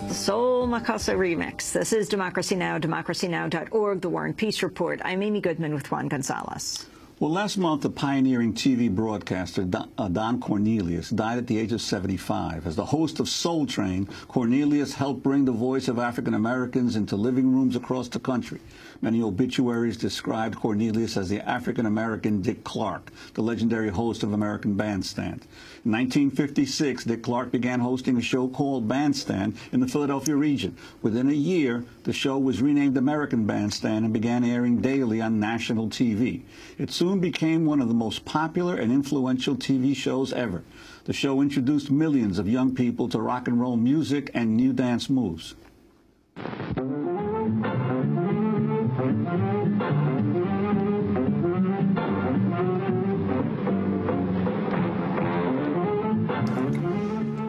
The Soul Makossa remix. This is Democracy Now!, democracynow.org, The War and Peace Report. I'm Amy Goodman with Juan Gonzalez. Well, last month, the pioneering TV broadcaster Don Cornelius died at the age of 75. As the host of Soul Train, Cornelius helped bring the voice of African Americans into living rooms across the country. Many obituaries described Cornelius as the African American Dick Clark, the legendary host of American Bandstand. In 1956, Dick Clark began hosting a show called Bandstand in the Philadelphia region. Within a year, the show was renamed American Bandstand and began airing daily on national TV. It soon became one of the most popular and influential TV shows ever. The show introduced millions of young people to rock and roll music and new dance moves.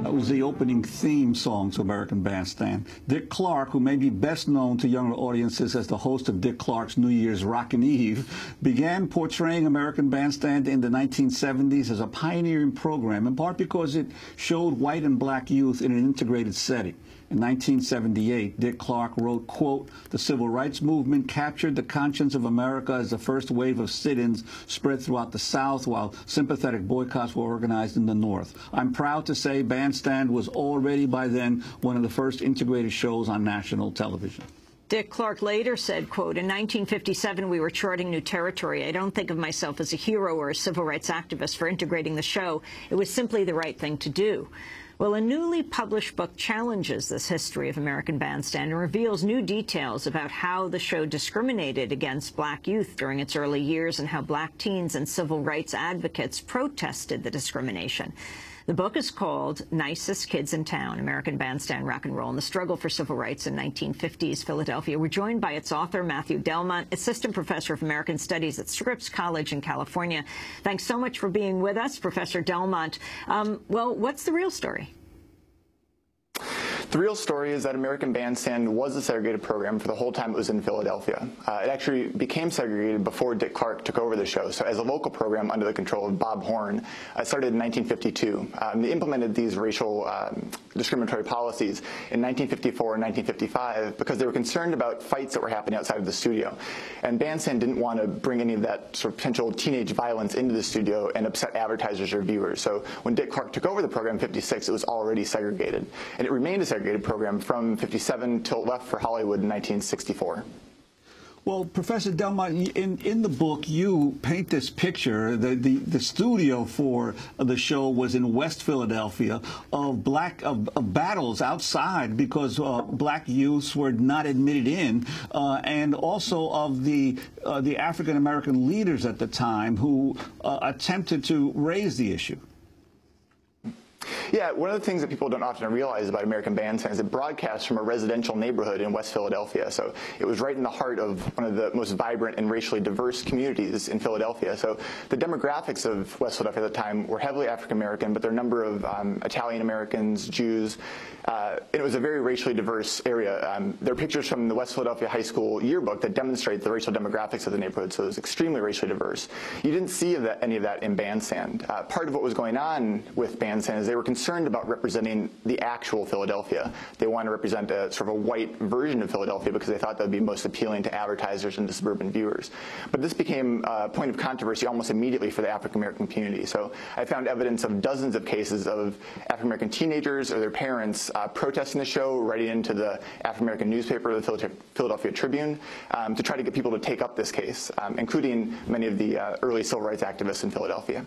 That was the opening theme song to American Bandstand. Dick Clark, who may be best known to younger audiences as the host of Dick Clark's New Year's Rockin' Eve, began portraying American Bandstand in the 1970s as a pioneering program, in part because it showed white and black youth in an integrated setting. In 1978, Dick Clark wrote, quote, "The civil rights movement captured the conscience of America as the first wave of sit-ins spread throughout the South, while sympathetic boycotts were organized in the North. I'm proud to say Bandstand was already by then one of the first integrated shows on national television." Dick Clark later said, quote, "In 1957, we were charting new territory. I don't think of myself as a hero or a civil rights activist for integrating the show. It was simply the right thing to do." Well, a newly published book challenges this history of American Bandstand and reveals new details about how the show discriminated against black youth during its early years and how black teens and civil rights advocates protested the discrimination. The book is called Nicest Kids in Town, American Bandstand Rock and Roll and the Struggle for Civil Rights in 1950s Philadelphia. We're joined by its author, Matthew Delmont, Assistant Professor of American Studies at Scripps College in California. Thanks so much for being with us, Professor Delmont. Well, what's the real story? The real story is that American Bandstand was a segregated program for the whole time it was in Philadelphia. It actually became segregated before Dick Clark took over the show. So as a local program under the control of Bob Horn, it started in 1952. They implemented these racial discriminatory policies in 1954 and 1955 because they were concerned about fights that were happening outside of the studio. And Bandstand didn't want to bring any of that sort of potential teenage violence into the studio and upset advertisers or viewers. So when Dick Clark took over the program in 56, it was already segregated. And it remained a segregated program from 57 till it left for Hollywood in 1964. Well, Professor Delmont, in the book, you paint this picture. The studio for the show was in West Philadelphia of battles outside because black youths were not admitted in, and also of the African American leaders at the time who attempted to raise the issue. Yeah, one of the things that people don't often realize about American Bandstand is it broadcasts from a residential neighborhood in West Philadelphia. So it was right in the heart of one of the most vibrant and racially diverse communities in Philadelphia. So the demographics of West Philadelphia at the time were heavily African American, but there are a number of Italian Americans, Jews. It was a very racially diverse area. There are pictures from the West Philadelphia High School yearbook that demonstrate the racial demographics of the neighborhood, so it was extremely racially diverse. You didn't see any of that in Bandstand. Part of what was going on with Bandstand is they were concerned about representing the actual Philadelphia. They wanted to represent a sort of a white version of Philadelphia because they thought that would be most appealing to advertisers and to suburban viewers. But this became a point of controversy almost immediately for the African American community. So I found evidence of dozens of cases of African American teenagers or their parents protesting the show, writing into the African American newspaper, the Philadelphia Tribune, to try to get people to take up this case, including many of the early civil rights activists in Philadelphia.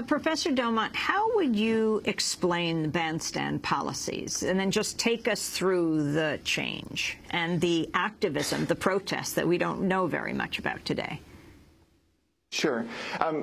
Professor Delmont, how would you explain the Bandstand policies? And then just take us through the change and the activism, the protests that we don't know very much about today. Sure.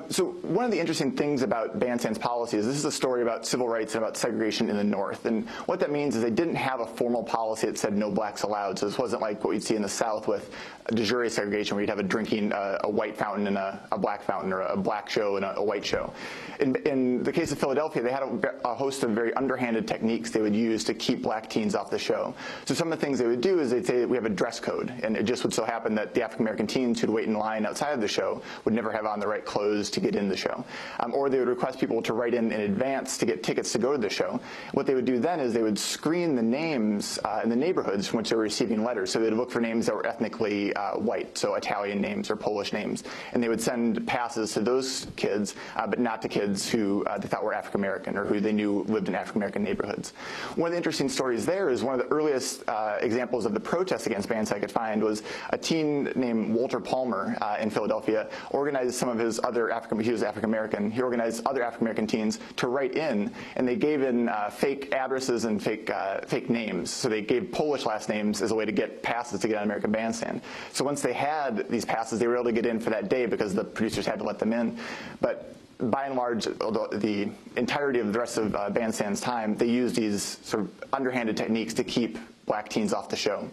So one of the interesting things about Bandstand's policy is this is a story about civil rights and about segregation in the North. And what that means is they didn't have a formal policy that said no blacks allowed. So this wasn't like what you'd see in the South with de jure segregation, where you'd have a white fountain and a black fountain, or a black show and a white show. In the case of Philadelphia, they had a host of very underhanded techniques they would use to keep black teens off the show. So some of the things they would do is they'd say that we have a dress code, and it just would so happen that the African American teens who'd wait in line outside of the show would never have on the right clothes to get in the show. Or they would request people to write in advance to get tickets to go to the show. What they would do then is they would screen the names in the neighborhoods from which they were receiving letters. So they'd look for names that were ethnically white, so Italian names or Polish names. And they would send passes to those kids, but not to kids who they thought were African American or who they knew lived in African American neighborhoods. One of the interesting stories there is one of the earliest examples of the protest against Bandstand I could find was a teen named Walter Palmer in Philadelphia organized some of his other he was African American, he organized other African American teens to write in, and they gave in fake addresses and fake names. So they gave Polish last names as a way to get passes to get on American Bandstand. So once they had these passes, they were able to get in for that day because the producers had to let them in. But by and large, the entirety of the rest of Bandstand's time, they used these sort of underhanded techniques to keep black teens off the show.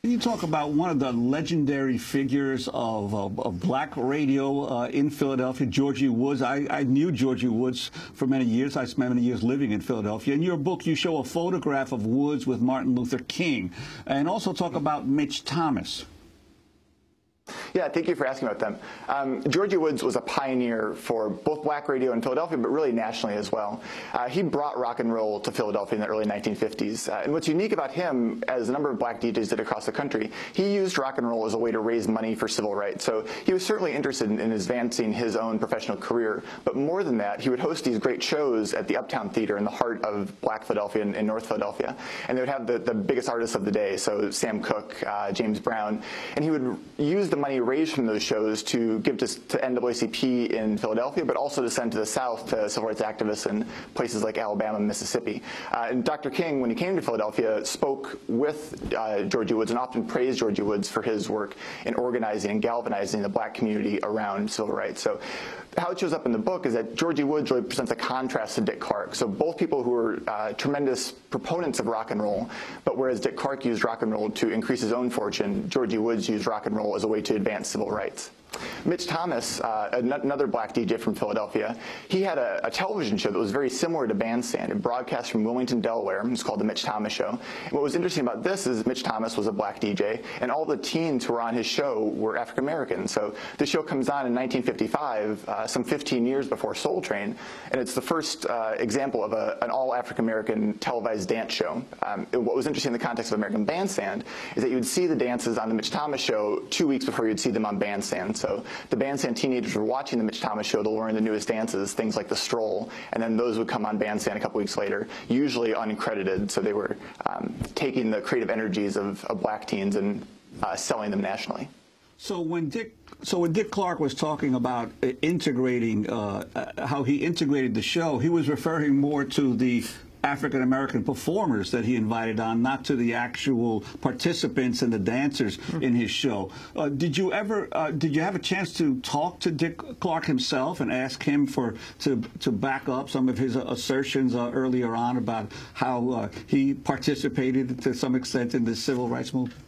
Can you talk about one of the legendary figures of black radio in Philadelphia, Georgie Woods? I knew Georgie Woods for many years. I spent many years living in Philadelphia. In your book, you show a photograph of Woods with Martin Luther King, and also talk about Mitch Thomas. Yeah, thank you for asking about them. Georgie Woods was a pioneer for both black radio in Philadelphia, but really nationally as well. He brought rock and roll to Philadelphia in the early 1950s. And what's unique about him, as a number of black DJs did across the country, he used rock and roll as a way to raise money for civil rights. So he was certainly interested in advancing his own professional career. But more than that, he would host these great shows at the Uptown Theater in the heart of black Philadelphia in North Philadelphia. And they would have the biggest artists of the day, so Sam Cooke, James Brown. And he would use the money raised from those shows to give to NAACP in Philadelphia, but also to send to the South to civil rights activists in places like Alabama and Mississippi. And Dr. King, when he came to Philadelphia, spoke with Georgie Woods and often praised Georgie Woods for his work in organizing and galvanizing the black community around civil rights. So how it shows up in the book is that Georgie Woods really presents a contrast to Dick Clark. So both people who were tremendous proponents of rock and roll, but whereas Dick Clark used rock and roll to increase his own fortune, Georgie Woods used rock and roll as a way to advance civil rights. Mitch Thomas, another black DJ from Philadelphia, he had a television show that was very similar to Bandstand. It broadcast from Wilmington, Delaware. It was called The Mitch Thomas Show. And what was interesting about this is Mitch Thomas was a black DJ, and all the teens who were on his show were African American. So the show comes on in 1955, some 15 years before Soul Train, and it's the first example of an all African American televised dance show. What was interesting in the context of American Bandstand is that you would see the dances on The Mitch Thomas Show 2 weeks before you'd see them on Bandstand. So the Bandstand teenagers were watching the Mitch Thomas Show to learn the newest dances, things like the stroll, and then those would come on Bandstand a couple weeks later, usually uncredited, so they were taking the creative energies of black teens and selling them nationally. So when Dick Clark was talking about integrating, how he integrated the show, he was referring more to the African-American performers that he invited on, not to the actual participants and the dancers in his show. Did you have a chance to talk to Dick Clark himself and ask him to back up some of his assertions earlier on about how he participated to some extent in the civil rights movement?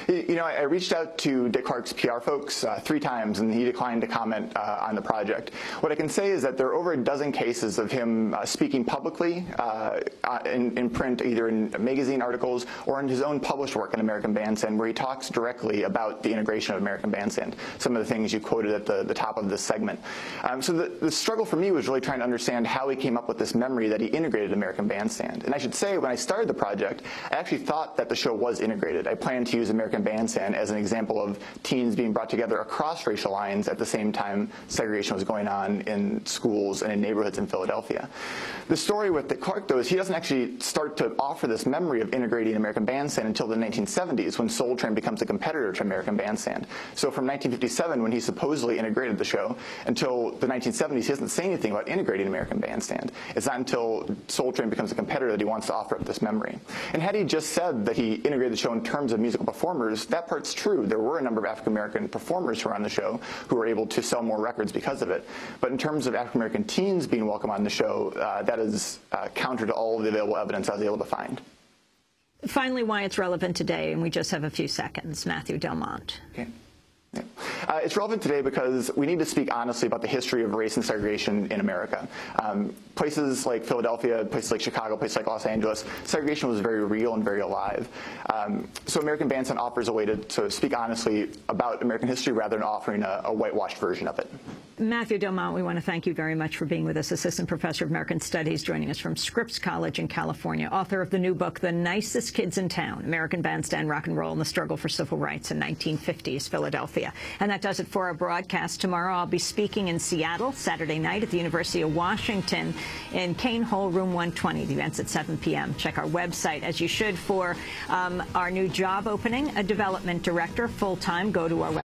You know, I reached out to Dick Clark's PR folks 3 times, and he declined to comment on the project. What I can say is that there are over a dozen cases of him speaking publicly in print, either in magazine articles or in his own published work in American Bandstand, where he talks directly about the integration of American Bandstand, some of the things you quoted at the top of this segment. So the struggle for me was really trying to understand how he came up with this memory that he integrated American Bandstand. And I should say, when I started the project, I actually thought that the show was integrated. I planned to use American Bandstand as an example of teens being brought together across racial lines at the same time segregation was going on in schools and in neighborhoods in Philadelphia. The story with Dick Clark, though, is he doesn't actually start to offer this memory of integrating American Bandstand until the 1970s, when Soul Train becomes a competitor to American Bandstand. So from 1957, when he supposedly integrated the show, until the 1970s, he doesn't say anything about integrating American Bandstand. It's not until Soul Train becomes a competitor that he wants to offer up this memory. And had he just said that he integrated the show in terms of musical performers, that part's true. There were a number of African-American performers who were on the show who were able to sell more records because of it. But in terms of African-American teens being welcome on the show, that is counter to all of the available evidence I was able to find. Finally, why it's relevant today, and we just have a few seconds. Matthew Delmont. Okay. It's relevant today because we need to speak honestly about the history of race and segregation in America. Places like Philadelphia, places like Chicago, places like Los Angeles, segregation was very real and very alive. So American Bandstand offers a way to speak honestly about American history rather than offering a whitewashed version of it. Matthew Delmont, we want to thank you very much for being with us, Assistant Professor of American Studies, joining us from Scripps College in California, author of the new book, The Nicest Kids in Town, American Bandstand, Rock and Roll, and the Struggle for Civil Rights in 1950s Philadelphia. And that does it for our broadcast. Tomorrow I'll be speaking in Seattle, Saturday night at the University of Washington in Kane Hall, room 120. The event's at 7 p.m. Check our website, as you should, for our new job opening, a development director, full-time. Go to our website.